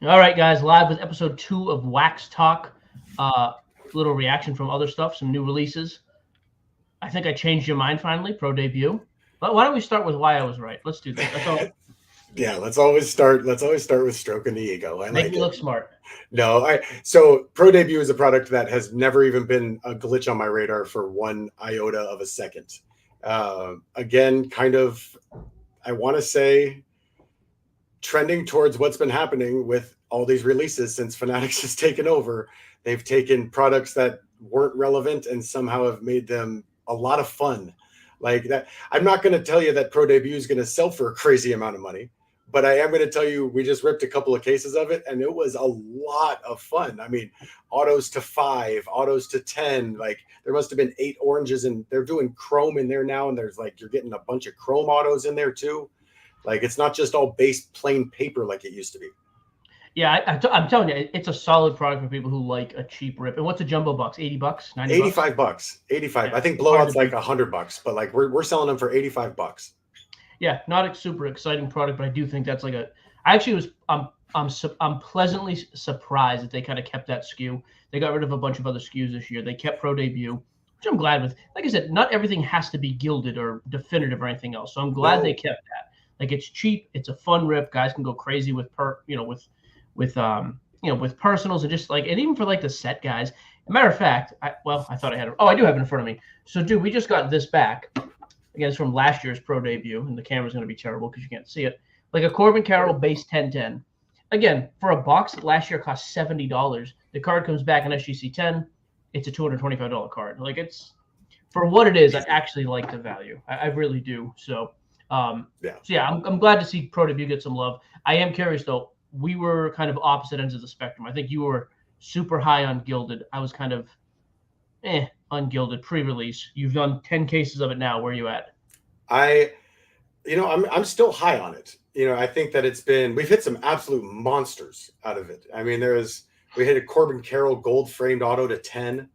All right, guys, live with episode 2 of Wax Talk. Little reaction from other stuff, some new releases. I think I changed your mind finally, pro debut. But why don't we start with why I was right? Let's do that. That's all. Yeah, let's always start with stroking the ego. I Make like me it. look smart. No, so Pro Debut is a product that has never even been a glitch on my radar for one iota of a second. Again, kind of, I want to say, trending towards what's been happening with all these releases since Fanatics has taken over. They've taken products that weren't relevant and somehow have made them a lot of fun. Like that, I'm not going to tell you that Pro Debut is going to sell for a crazy amount of money, but I am going to tell you we just ripped a couple of cases of it and it was a lot of fun. I mean, autos to 5, autos to 10. Like there must have been 8 oranges, and they're doing chrome in there now, and there's like you're getting a bunch of chrome autos in there too. Like it's not just all base plain paper like it used to be. Yeah, I'm telling you, it's a solid product for people who like a cheap rip. And what's a jumbo box? $80, $90? $85. 85. Yeah, I think it's hard to blowout's like beat. $100, but like we're selling them for $85. Yeah, not a super exciting product, but I do think that's like a. I actually was. I'm pleasantly surprised that they kind of kept that SKU. They got rid of a bunch of other SKUs this year. They kept Pro Debut, which I'm glad with. Like I said, not everything has to be gilded or definitive or anything else. So I'm glad they No. kept that. Like it's cheap, it's a fun rip. Guys can go crazy with with personals and just like, and even for like the set guys. As a matter of fact, I thought I had it. Oh, I do have it in front of me. So, dude, we just got this back. Again, it's from last year's pro debut, and the camera's going to be terrible because you can't see it. Like a Corbin Carroll base 1010. Again, for a box that last year cost $70, the card comes back in SGC 10. It's a $225 card. Like it's for what it is. I Easy. actually like the value. I really do. Yeah. So yeah, I'm glad to see pro debut get some love. I am curious though. We were kind of opposite ends of the spectrum. I think you were super high on Gilded. I was kind of on Gilded pre-release. You've done 10 cases of it now. Where are you at? I I'm still high on it. I think that we've hit some absolute monsters out of it. I mean, we hit a Corbin Carroll gold framed auto to 10.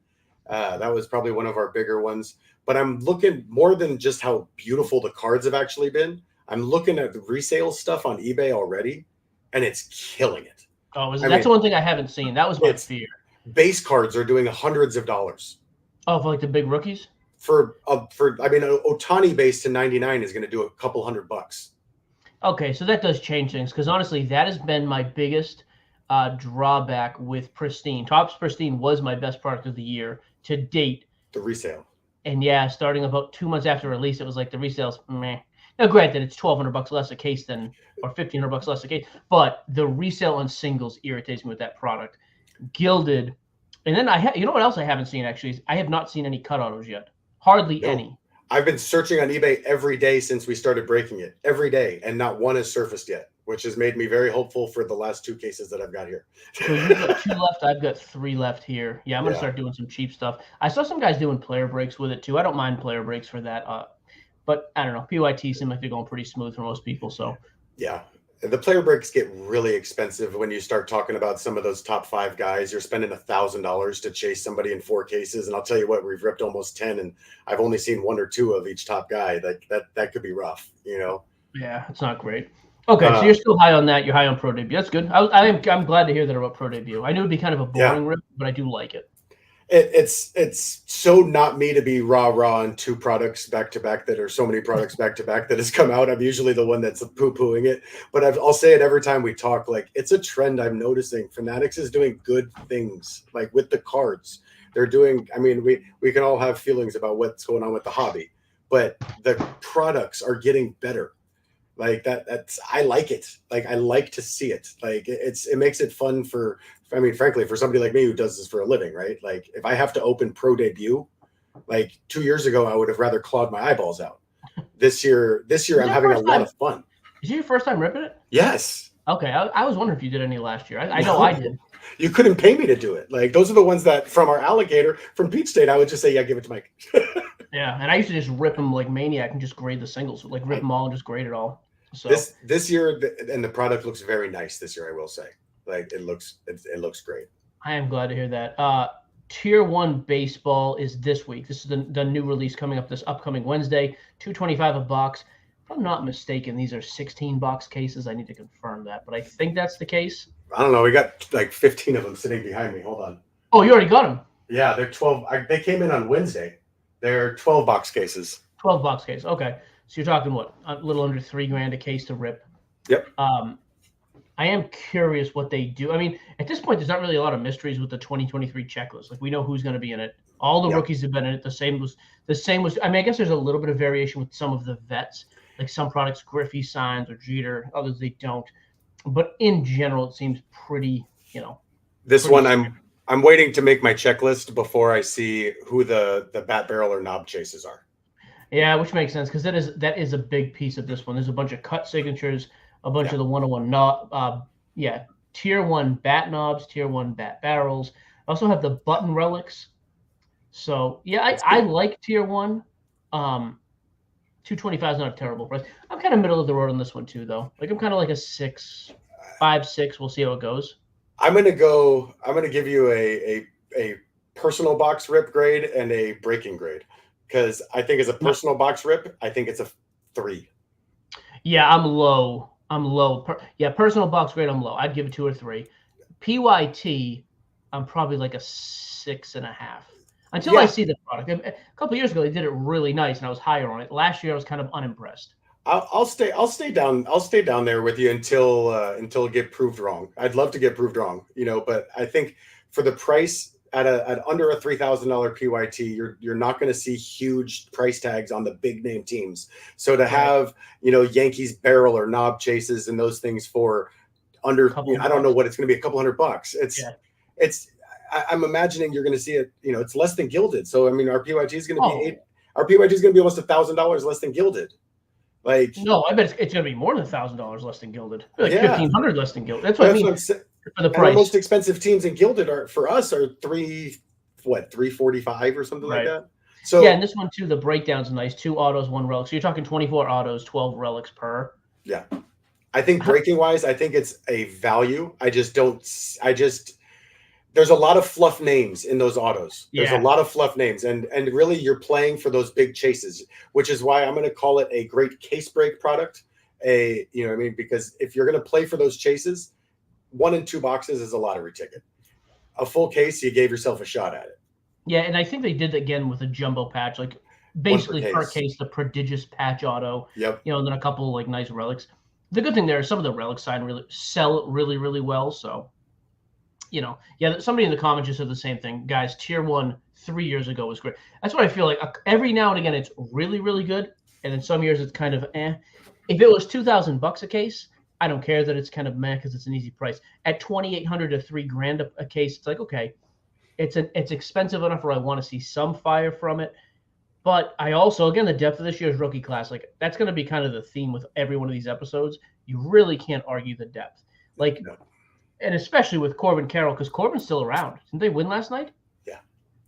That was probably one of our bigger ones. But I'm looking more than just how beautiful the cards have actually been. I'm looking at the resale stuff on eBay already, and it's killing it. Oh, I that's the mean, one thing I haven't seen. That was my it's fear. base cards are doing hundreds of dollars Oh, for like the big rookies. for I mean, Otani base to 99 is going to do a couple $100. Okay, so that does change things because honestly, that has been my biggest drawback with Pristine. Topps Pristine was my best product of the year to date. The resale. And yeah, starting about 2 months after release, it was like the resales, meh. Now, granted, it's $1,200 less a case than, or $1,500 less a case, but the resale on singles irritates me with that product. Gilded, and then you know what else I haven't seen actually? Is I have not seen any cut autos yet. Hardly No. any. I've been searching on eBay every day since we started breaking it, every day, and not one has surfaced yet, which has made me very hopeful for the last 2 cases that I've got here. So you've got 2 left. I've got 3 left here. Yeah, I'm gonna Yeah. start doing some cheap stuff. I saw some guys doing player breaks with it too. I don't mind player breaks for that. But I don't know. PYT seem like they're going pretty smooth for most people. So Yeah. The player breaks get really expensive when you start talking about some of those top 5 guys. You're spending $1,000 to chase somebody in 4 cases, and I'll tell you what, we've ripped almost 10, and I've only seen 1 or 2 of each top guy. That could be rough. yeah, it's not great. Okay, so Uh, you're still high on that. You're high on pro debut. That's good. I'm glad to hear that about pro debut. I knew it'd be kind of a yeah, boring rip, but I do like it. it's so not me to be rah on 2 products back to back that are so many products back to back that has come out. I'm usually the one that's poo pooing it, but I'll say it every time we talk. Like it's a trend I'm noticing. Fanatics is doing good things, like with the cards. They're doing. I mean, we can all have feelings about what's going on with the hobby, but the products are getting better. Like that's I like it. Like I like to see it. Like it makes it fun for. I mean, frankly, for somebody like me who does this for a living, right? Like if I have to open pro debut, like 2 years ago, I would have rather clawed my eyeballs out. This year, Is I'm that having a first lot time? of fun. Is it your first time ripping it? Yes. Okay, I was wondering if you did any last year. I know I No, did. you couldn't pay me to do it. Like those are the ones that from our alligator from Peach State, I would just say, yeah, give it to Mike. Yeah, and I used to just rip them like maniac and just grade the singles, like rip I, them all and just grade it all. So this year, and the product looks very nice this year. I will say, like it looks great. I am glad to hear that. Tier 1 baseball is this week. This is the new release coming up this upcoming Wednesday. 225 a box. If I'm not mistaken, these are 16 box cases. I need to confirm that, but I think that's the case. I don't know. We got like 15 of them sitting behind me. Hold on. Oh, you already got them. Yeah, they're 12. They came in on Wednesday. They're 12 box cases. 12 box case. Okay. So you're talking what? A little under $3,000 a case to rip. Yep. I am curious what they do. I mean, at this point, there's not really a lot of mysteries with the 2023 checklist. Like we know who's going to be in it. All the rookies have been in it. The same was. I mean, I guess there's a little bit of variation with some of the vets. Like some products, Griffey signs or Jeter. Others they don't. But in general, it seems pretty. This pretty one, standard. I'm waiting to make my checklist before I see who the bat barrel or knob chases are. Yeah, which makes sense because that is a big piece of this one. There's a bunch of cut signatures, a bunch of the 101 knob, tier 1 bat knobs, tier 1 bat barrels. I also have the button relics. So yeah, I like tier 1. 225 is not a terrible price. I'm kind of middle of the road on this one too, though. Like I'm kind of like a 6, 5, 6. We'll see how it goes. I'm gonna give you a personal box rip grade and a breaking grade because I think as a personal box rip, I think it's a 3. Yeah, I'm low. Personal box grade, I'm low. I'd give it 2 or 3. PYT, I'm probably like a 6.5. Until I see the product. A couple of years ago, they did it really nice, and I was higher on it. Last year, I was kind of unimpressed. I'll stay down there with you until it get proved wrong. I'd love to get proved wrong, but I think for the price at under a $3,000 PYT, you're not going to see huge price tags on the big name teams. So to have Yankees barrel or knob chases and those things for under I don't know what it's going to be, a couple $100. I'm imagining you're going to see it. It's less than gilded. So I mean, our PYT is going to be our PYT is going to be almost $1,000 less than gilded. Like no, I bet it's going to be more than $1,000 less than gilded. Like $1,500 less than gilded. That's what I mean. For the price, the most expensive teams in gilded are $345 or something like that. So yeah, and this one too, the breakdown's nice. 2 autos, 1 relic. So you're talking 24 autos, 12 relics per. Yeah, I think breaking wise, I think it's a value. There's a lot of fluff names in those autos. There's a lot of fluff names, and really you're playing for those big chases, which is why I'm going to call it a great case break product. Because if you're going to play for those chases, 1 and 2 boxes is a lottery ticket. A full case, you gave yourself a shot at it. Yeah, and I think they did again with a jumbo patch, like basically per case, the prodigious patch auto. Yep. And then a couple like nice relics. The good thing there is some of the relics sell really, really well. So. Somebody in the comments just said the same thing. Guys, tier 1 3 years ago was great. That's what I feel like. Every now and again, it's really, really good. And then some years it's kind of eh. If it was $2,000 a case, I don't care that it's kind of meh because it's an easy price. At $2,800 to $3,000 a case, it's like, okay, it's expensive enough where I want to see some fire from it. But I also, again, the depth of this year's rookie class, like that's going to be kind of the theme with every one of these episodes. You really can't argue the depth. Like, and especially with Corbin Carroll, because Corbin's still around. Didn't they win last night? Yeah.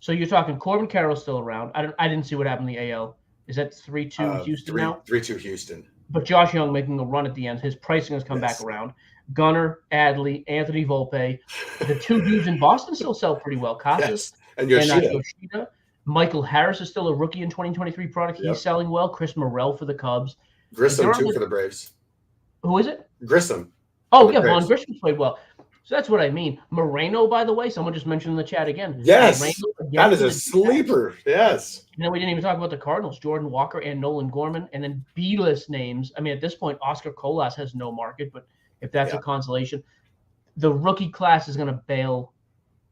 So you're talking Corbin Carroll's still around. I didn't see what happened in the AL. Is that 3-2 Houston now? 3-2 Houston. But Josh Young making a run at the end. His pricing has come back around. Gunnar, Adley, Anthony Volpe. The 2 dudes in Boston still sell pretty well. Casas and Yoshida. Michael Harris is still a rookie in 2023 product. He's selling well. Chris Morel for the Cubs. Grissom, too, for the Braves. Who is it? Grissom. Oh, yeah, Vaughn Grissom played well. So that's what I mean. Moreno, by the way, someone just mentioned in the chat again. Yes, that is a sleeper. Yes. And then we didn't even talk about the Cardinals, Jordan Walker and Nolan Gorman, and then B-list names. I mean, at this point, Oscar Colas has no market, but if that's a consolation, the rookie class is going to bail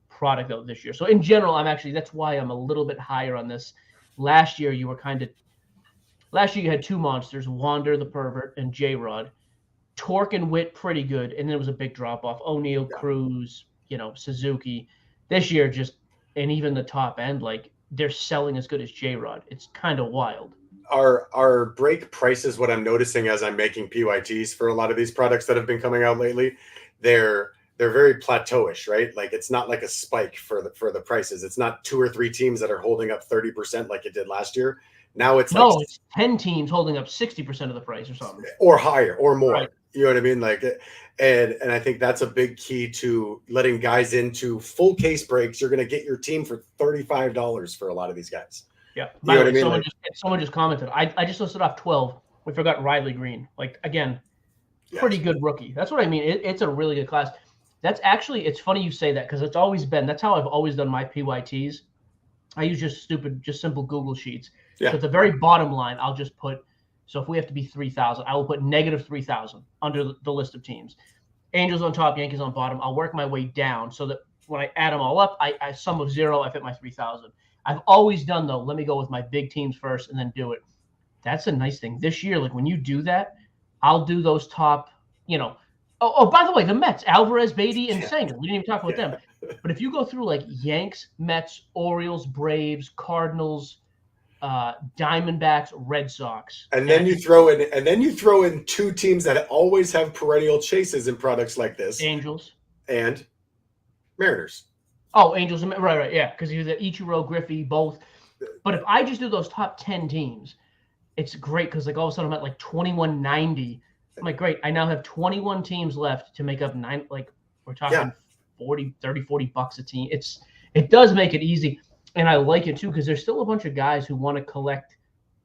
product out this year. So in general, that's why I'm a little bit higher on this. Last year, you had 2 monsters, Wander the Pervert and J-Rod. Torque and Witt pretty good, and then it was a big drop off. O'Neill, Cruz, Suzuki. This year, and even the top end, like they're selling as good as J-Rod. It's kind of wild. Our break prices, what I'm noticing as I'm making PYTs for a lot of these products that have been coming out lately, they're very plateauish, right? Like it's not like a spike for the prices. It's not 2 or 3 teams that are holding up 30% like it did last year. Now it's it's 10 teams holding up 60% of the price or something, or higher or more. Right. You know what I mean? Like, and I think that's a big key to letting guys into full case breaks. You're going to get your team for $35 for a lot of these guys. Yeah. You know what I mean? Someone just commented. I just listed off 12 We forgot Riley Green. Like, again, pretty Yes. good rookie. That's what I mean. It's a really good class. That's actually, it's funny you say that because it's always been, that's how I've always done my PYTs. I use just simple Google Sheets. Yeah. So at the very bottom line, I'll just put, so if we have to be 3,000, I will put negative 3,000 under the list of teams. Angels on top, Yankees on bottom. I'll work my way down so that when I add them all up, I sum of 0, I fit my 3,000. I've always done, though, let me go with my big teams first and then do it. That's a nice thing. This year, like when you do that, I'll do those top, by the way, the Mets, Alvarez, Beatty, and Sanger. We didn't even talk about them. But if you go through like Yanks, Mets, Orioles, Braves, Cardinals, Diamondbacks, Red Sox. And then you throw in 2 teams that always have perennial chases in products like this. Angels. And Mariners. Oh, Angels. Right. Yeah. Because you have Ichiro, Griffey, both. But if I just do those top 10 teams, it's great because like all of a sudden I'm at like 2190. I'm like, great. I now have 21 teams left to make up 9. Like we're talking 30, 40 bucks a team. It does make it easy. And I like it too because there's still a bunch of guys who want to collect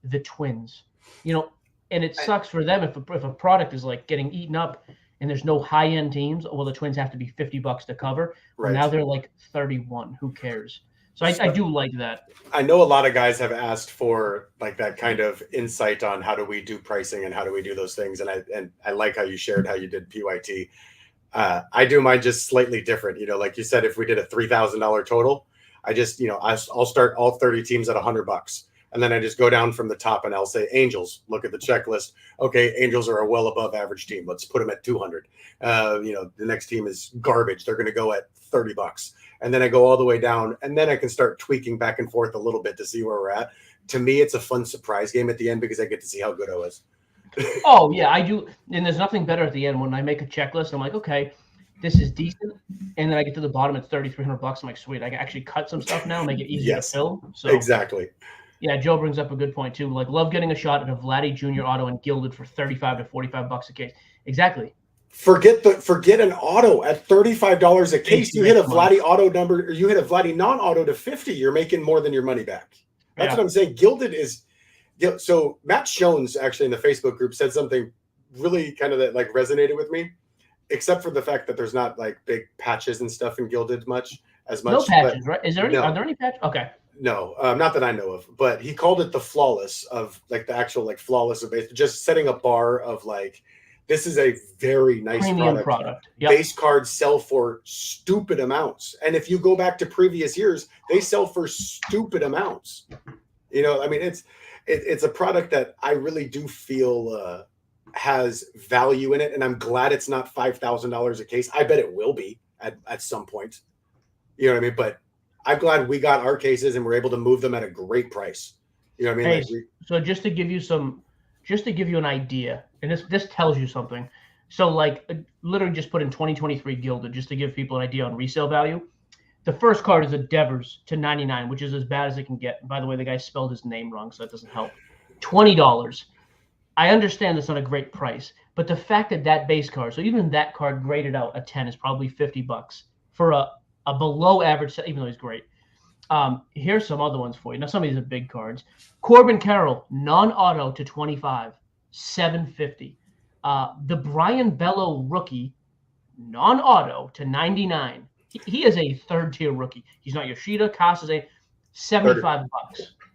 the Twins, and it sucks for them if a product is like getting eaten up and there's no high end teams. Well, the Twins have to be $50 to cover. Right. Well, now they're like 31. Who cares? So I do like that. I know a lot of guys have asked for like that kind of insight on how do we do pricing and how do we do those things. And I like how you shared how you did PYT. I do mine just slightly different. Like you said, if we did a $3,000 total, I just, I'll start all 30 teams at $100. And then I just go down from the top and I'll say Angels, look at the checklist. Okay, Angels are a well above average team. Let's put them at 200. The next team is garbage. They're going to go at $30. And then I go all the way down and then I can start tweaking back and forth a little bit to see where we're at. To me, it's a fun surprise game at the end because I get to see how good I was. Oh, yeah, I do. And there's nothing better at the end when I make a checklist. I'm like, okay, this is decent. And then I get to the bottom, it's $3,300. I'm like, sweet, I can actually cut some stuff now, make it easier to fill. So exactly. Yeah, Joe brings up a good point too. Like, love getting a shot at a Vladdy Jr. auto and gilded for $35 to $45 a case. Exactly. Forget an auto at $35 a case. You hit a Vladdy auto number, or you hit a Vladdy non-auto to 50. You're making more than your money back. That's what I'm saying. Gilded is. So Matt Jones actually in the Facebook group said something really kind of that like resonated with me, except for the fact that there's not like big patches and stuff in Gilded as much. No patches, right? Is there any? Are there any patches? Okay. No, not that I know of. But he called it the flawless of like the actual like flawless of base, just setting a bar of like. This is a very nice premium product. Yep. Base cards sell for stupid amounts. And if you go back to previous years, they sell for stupid amounts. I mean, it's a product that I really do feel has value in it. And I'm glad it's not $5,000 a case. I bet it will be at some point. You know what I mean? But I'm glad we got our cases and we're able to move them at a great price. You know what I mean? Hey, so just to give you an idea, and this tells you something. So like literally just put in 2023 Gilded just to give people an idea on resale value. The first card is a Devers to 99, which is as bad as it can get. And by the way, the guy spelled his name wrong, so that doesn't help. $20. I understand that's not a great price, but the fact that base card, so even that card graded out a 10 is probably $50 for a below average set, even though he's great. Here's some other ones for you. Now, some of these are big cards. Corbin Carroll, non-auto to 25, $750. The Brian Bello rookie, non-auto to 99. He is a third-tier rookie. He's not Yoshida. Casas, $75.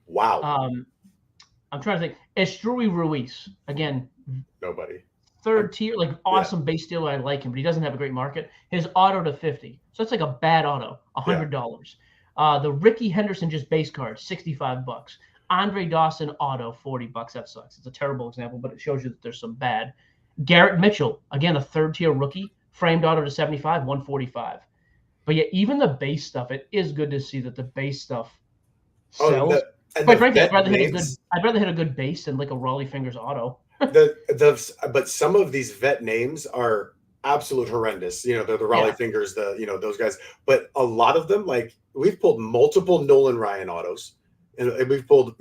Wow. I'm trying to think. Estrui Ruiz, again. Nobody. Third tier, like awesome base dealer. I like him, but he doesn't have a great market. His auto to 50. So it's like a bad auto, $100. The Ricky Henderson just base card, $65. Andre Dawson auto, $40. That sucks. It's a terrible example, but it shows you that there's some bad. Garrett Mitchell, again, a third-tier rookie, framed auto to 75, $145. But yeah, even the base stuff, it is good to see that the base stuff sells. Quite frankly, I'd rather hit a good base than like a Raleigh Fingers auto. But some of these vet names are absolute horrendous. They're the Raleigh Fingers, those guys. But a lot of them, like we've pulled multiple Nolan Ryan autos, and we've pulled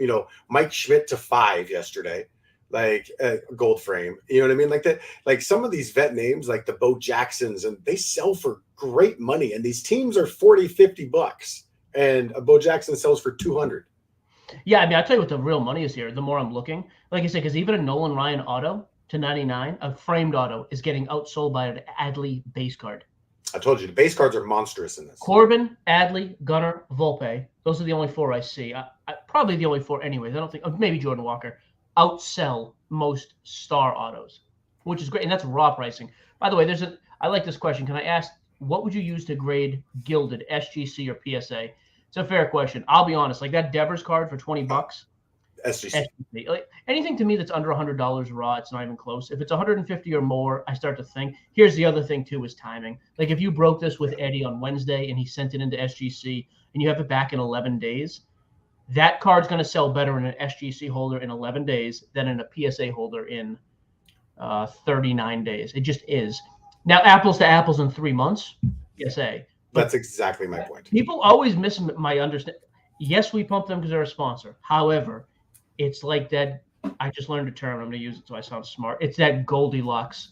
Mike Schmidt to 5 yesterday, like gold frame. You know what I mean? Like that. Like some of these vet names, like the Bo Jacksons, and they sell for great money. And these teams are $40, $50, and a Bo Jackson sells for $200. Yeah, I mean, I'll tell you what the real money is here. The more I'm looking, like I said, because even a Nolan Ryan auto to 99, a framed auto is getting outsold by an Adley base card. I told you the base cards are monstrous in this. Corbin, Adley, Gunnar, Volpe. Those are the only 4 I see. Probably the only 4 anyways. I don't think maybe Jordan Walker outsell most star autos, which is great, and that's raw pricing. By the way, I like this question. Can I ask, what would you use to grade gilded, SGC or PSA? It's a fair question. I'll be honest, like that Devers card for $20, SGC. Like anything to me that's under $100 raw, it's not even close. If it's 150 or more, I start to think. Here's the other thing too, is timing. Like if you broke this with Eddie on Wednesday and he sent it into SGC and you have it back in 11 days, that card's going to sell better in an SGC holder in 11 days than in a PSA holder in 39 days. It just is. Now, apples to apples in 3 months, PSA. That's exactly my point. People always miss my understanding. Yes, we pump them because they're a sponsor. However, it's like that. I just learned a term. I'm going to use it so I sound smart. It's that Goldilocks.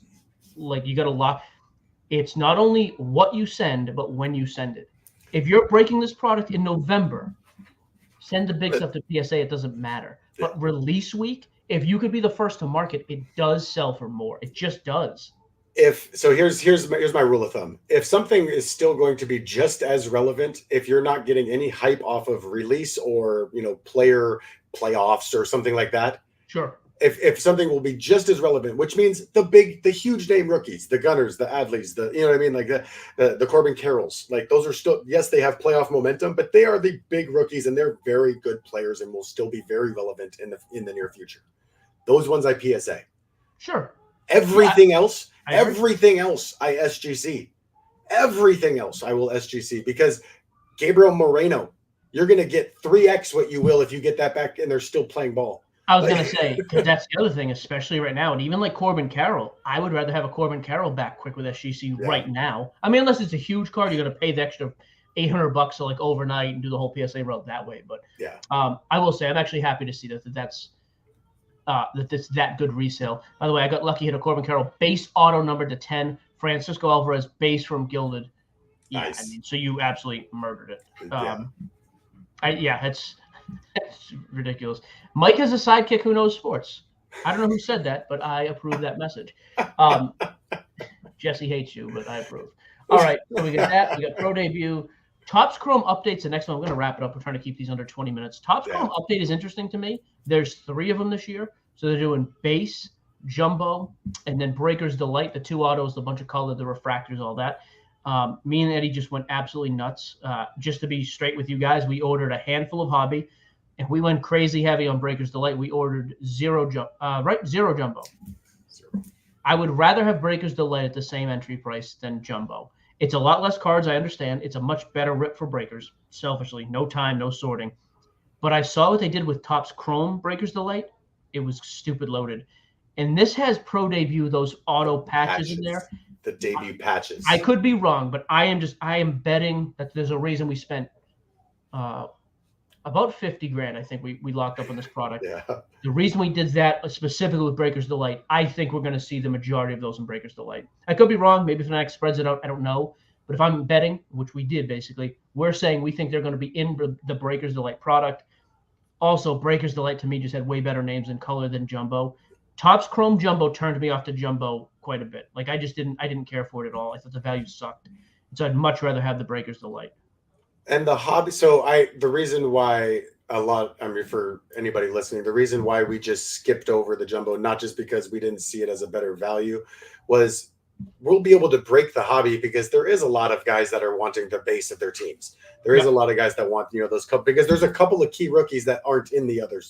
Like you got to lock. It's not only what you send, but when you send it. If you're breaking this product in November, send the big stuff to PSA. It doesn't matter. But release week, if you could be the first to market, it does sell for more. It just does. Here's my rule of thumb. If something is still going to be just as relevant, if you're not getting any hype off of release or player playoffs or something like that, sure. If something will be just as relevant, which means the huge name rookies, the Gunners, the Adleys, like the Corbin Carrolls, like those are still, yes, they have playoff momentum, but they are the big rookies and they're very good players and will still be very relevant in the near future. Those ones I PSA. Sure. Everything else I SGC. Everything else I will SGC because Gabriel Moreno, you're going to get 3x what you will if you get that back and they're still playing ball. I was going to say, because that's the other thing, especially right now. And even like Corbin Carroll, I would rather have a Corbin Carroll back quick with SGC right now. I mean, unless it's a huge card, you're going to pay the extra $800 to like overnight and do the whole PSA route that way. But I will say I'm actually happy to see that's that good resale. By the way, I got lucky, hit a Corbin Carroll base auto number to 10, Francisco Alvarez base from Gilded. Yeah, nice. I mean, so you absolutely murdered it. It's ridiculous. Mike is a sidekick who knows sports. I don't know who said that, but I approve that message. Jesse hates you, but I approve. All right, so we got that. We got Pro Debut. Topps Chrome updates the next one. I'm going to wrap it up. We're trying to keep these under 20 minutes. Topps Chrome update is interesting to me. There's 3 of them this year. So they're doing base, jumbo, and then Breaker's Delight, the 2 autos, the bunch of color, the refractors, all that. Me and Eddie just went absolutely nuts. Just to be straight with you guys, we ordered a handful of hobby, and we went crazy heavy on Breaker's Delight. We ordered zero jumbo. Zero. I would rather have Breaker's Delight at the same entry price than jumbo. It's a lot less cards, I understand. It's a much better rip for breakers, selfishly. No time, no sorting. But I saw what they did with Topps Chrome Breaker's Delight. It was stupid loaded. And this has Pro Debut, those auto patches in there. The debut patches. I could be wrong, but I am betting that there's a reason we spent about $50,000. I think we locked up on this product. Yeah. The reason we did that specifically with Breaker's Delight, I think we're going to see the majority of those in Breaker's Delight. I could be wrong. Maybe Fnatic spreads it out. I don't know. But if I'm betting, which we did basically, we're saying we think they're going to be in the Breaker's Delight product. Also, Breaker's Delight to me just had way better names and color than Jumbo. Topps Chrome Jumbo turned me off to Jumbo quite a bit. Like I didn't care for it at all. I thought the value sucked. So I'd much rather have the Breaker's Delight. And the hobby, the reason why for anybody listening, the reason why we just skipped over the jumbo, not just because we didn't see it as a better value, was we'll be able to break the hobby because there is a lot of guys that are wanting the base of their teams. There is a lot of guys that want, those couple, because there's a couple of key rookies that aren't in the other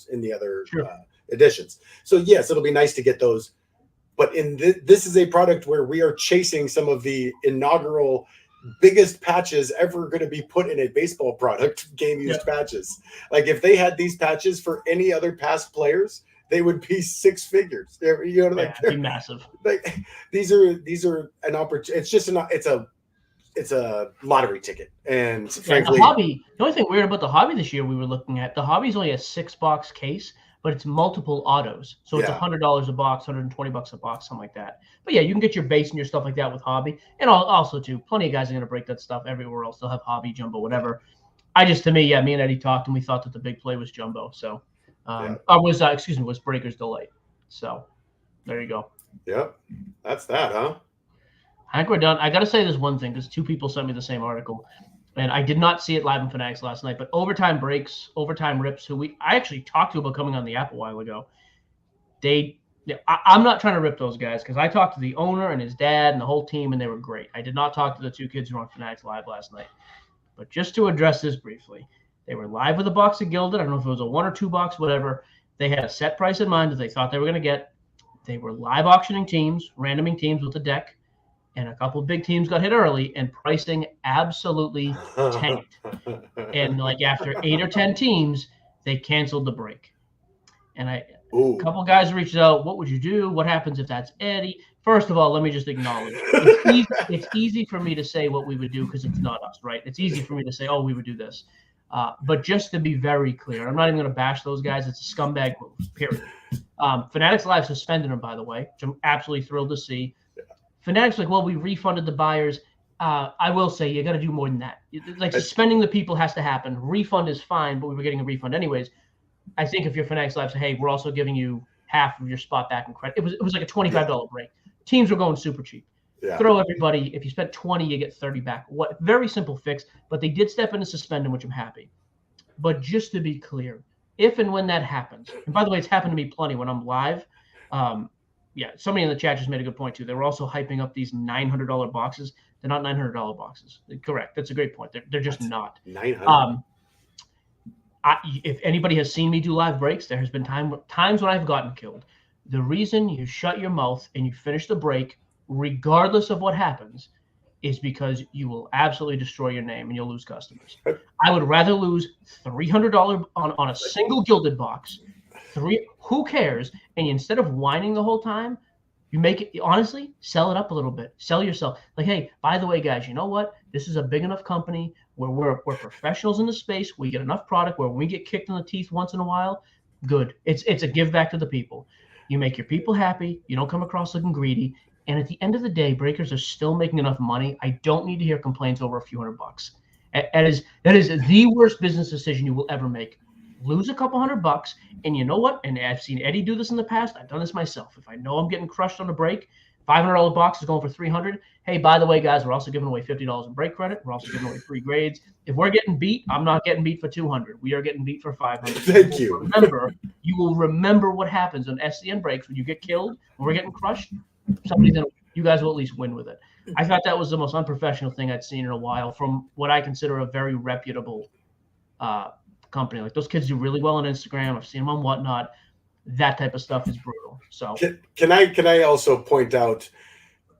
editions. So yes, it'll be nice to get those. But this is a product where we are chasing some of the inaugural biggest patches ever going to be put in a baseball product, game used patches. Like if they had these patches for any other past players, they would be 6 figures. They'd be massive. Like these are an opportunity. It's a lottery ticket. And frankly, the only thing weird about the hobby this year we were looking at, the hobby's only a 6-box case, but it's multiple autos. So it's $100 a box, $120 a box, something like that. But yeah, you can get your base and your stuff like that with hobby. And also too, plenty of guys are going to break that stuff everywhere else. They'll have hobby, jumbo, whatever. To me, yeah, me and Eddie talked and we thought that the big play was Jumbo. So, was Breaker's Delight. So there you go. Yep. That's that, huh? I think we're done. I got to say this one thing because two people sent me the same article, and I did not see it live in Fanatics last night. But Overtime Breaks, Overtime Rips, who I actually talked to about coming on the app a while ago. I'm not trying to rip those guys because I talked to the owner and his dad and the whole team, and they were great. I did not talk to the two kids who were on Fanatics Live last night. But just to address this briefly, they were live with a box of Gilded. I don't know if it was a 1 or 2 box, whatever. They had a set price in mind that they thought they were going to get. They were live auctioning teams, randoming teams with the deck, and a couple of big teams got hit early, and pricing absolutely tanked. And like after 8 or 10 teams, they canceled the break. And a couple of guys reached out. What would you do? What happens if that's Eddie? First of all, let me just acknowledge it's easy for me to say what we would do because it's not us, right? It's easy for me to say, oh, we would do this. But just to be very clear, I'm not even going to bash those guys. It's a scumbag move, period. Fanatics Live suspended him, by the way, which I'm absolutely thrilled to see. Fanatics like, well, we refunded the buyers. I will say you got to do more than that. Like suspending the people has to happen. Refund is fine, but we were getting a refund anyways. I think if you're Fanatics Live, say, hey, we're also giving you half of your spot back in credit. It was like a $25 break. Teams were going super cheap. Yeah. Throw everybody. If you spent 20, you get 30 back. What very simple fix, but they did step in and suspend him, which I'm happy. But just to be clear, if and when that happens, and by the way, it's happened to me plenty when I'm live. Somebody in the chat just made a good point too. They were also hyping up these $900 boxes. They're not $900 boxes. Correct. That's a great point. They're just not. 900. If anybody has seen me do live breaks, there has been times when I've gotten killed. The reason you shut your mouth and you finish the break, regardless of what happens, is because you will absolutely destroy your name and you'll lose customers. I would rather lose $300 on a single Gilded box. Who cares? And instead of whining the whole time, you make it, honestly, sell it up a little bit. Sell yourself. Like, hey, by the way, guys, you know what? This is a big enough company where we're professionals in the space. We get enough product where when we get kicked in the teeth once in a while, good. It's a give back to the people. You make your people happy. You don't come across looking greedy. And at the end of the day, breakers are still making enough money. I don't need to hear complaints over a few $100. That is the worst business decision you will ever make. Lose a couple $100, and you know what? And I've seen Eddie do this in the past. I've done this myself. If I know I'm getting crushed on a break, $500 box is going for $300. Hey, by the way, guys, we're also giving away $50 in break credit. We're also giving away free grades. If we're getting beat, I'm not getting beat for $200. We are getting beat for $500. Thank you. You will remember what happens on SCN breaks when you get killed, when we're getting crushed. You guys will at least win with it. I thought that was the most unprofessional thing I'd seen in a while from what I consider a very reputable company. Like those kids do really well on Instagram. I've seen them on Whatnot. That type of stuff is brutal. So can I also point out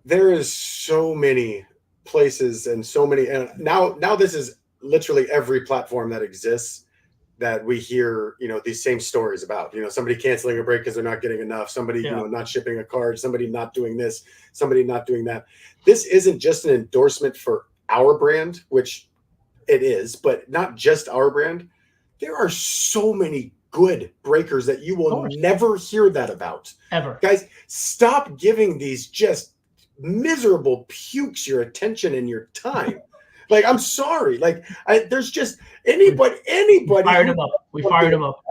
there is so many places and so many, and now this is literally every platform that exists that we hear, these same stories about, somebody canceling a break because they're not getting enough, somebody, not shipping a card, somebody not doing this, somebody not doing that. This isn't just an endorsement for our brand, which it is, but not just our brand. There are so many good breakers that you will never hear that about. Ever. Guys, stop giving these just miserable pukes your attention and your time. Like, I'm sorry. Like, there's just anybody. Fired him up. We fired him up.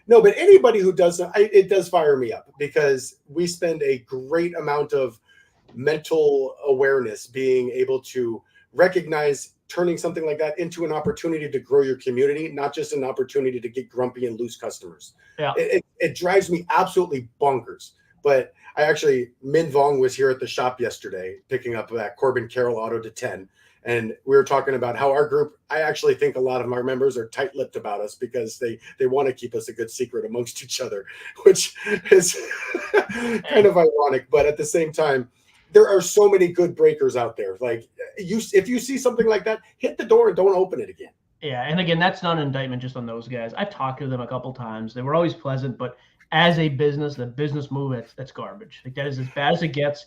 No, but anybody who does it does fire me up because we spend a great amount of mental awareness being able to recognize turning something like that into an opportunity to grow your community, not just an opportunity to get grumpy and lose customers. Yeah. It drives me absolutely bonkers. But Min Vong was here at the shop yesterday picking up that Corbin Carroll auto to 10. And we were talking about how our group, I actually think a lot of our members are tight-lipped about us because they want to keep us a good secret amongst each other, which is kind of ironic. But at the same time, there are so many good breakers out there. Like if you see something like that, hit the door and don't open it again. Yeah, and again, that's not an indictment just on those guys. I've talked to them a couple times. They were always pleasant, but as a business, the business move, that's garbage. Like that is as bad as it gets.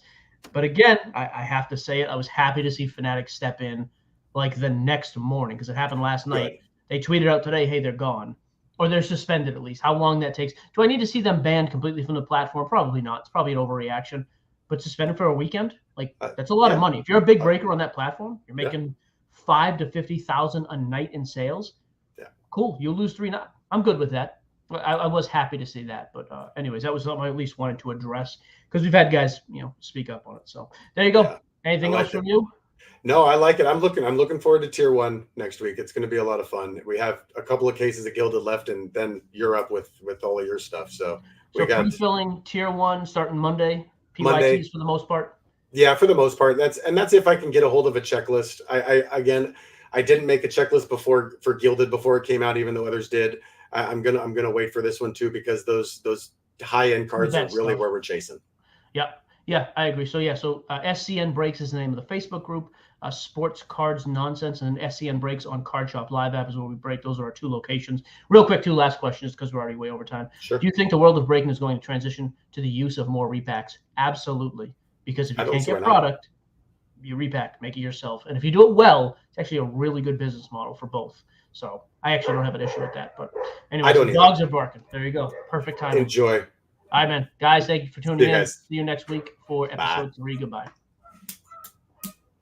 But again, I have to say it. I was happy to see Fanatics step in like the next morning because it happened last night. Right. They tweeted out today, hey, they're gone. Or they're suspended at least. How long that takes. Do I need to see them banned completely from the platform? Probably not. It's probably an overreaction. But suspended for a weekend? Like, that's a lot of money. If you're a big breaker on that platform, you're making $5,000 to $50,000 a night in sales. Cool. You lose 3-9. I'm good with that. I was happy to see that. But anyways, that was something I at least wanted to address because we've had guys, speak up on it. So there you go. Yeah, Anything I else like from it. you? No, I like it. I'm looking forward to tier 1 next week. It's going to be a lot of fun. We have a couple of cases of Gilded left, and then you're up with all of your stuff. So we So got pre-filling tier 1 starting Monday. PYTs Monday. for the most part. Yeah, for the most part. That's if I can get a hold of a checklist. I didn't make a checklist before for Gilded before it came out, even though others did. I'm gonna wait for this one too, because those high end cards are really where we're chasing. Yeah, I agree. So SCN Breaks is the name of the Facebook group. Sports Cards Nonsense, and SCN Breaks on Card Shop Live app is where we break. Those are our 2 locations. Real quick, 2 last questions because we're already way over time. Sure. Do you think the world of breaking is going to transition to the use of more repacks? Absolutely. Because if you can't get product, you repack, make it yourself. And if you do it well, it's actually a really good business model for both. So I actually don't have an issue with that. But anyway, dogs are barking. There you go. Perfect timing. Enjoy. All right, man. Guys, thank you for tuning in. See you next week for episode 3. Goodbye.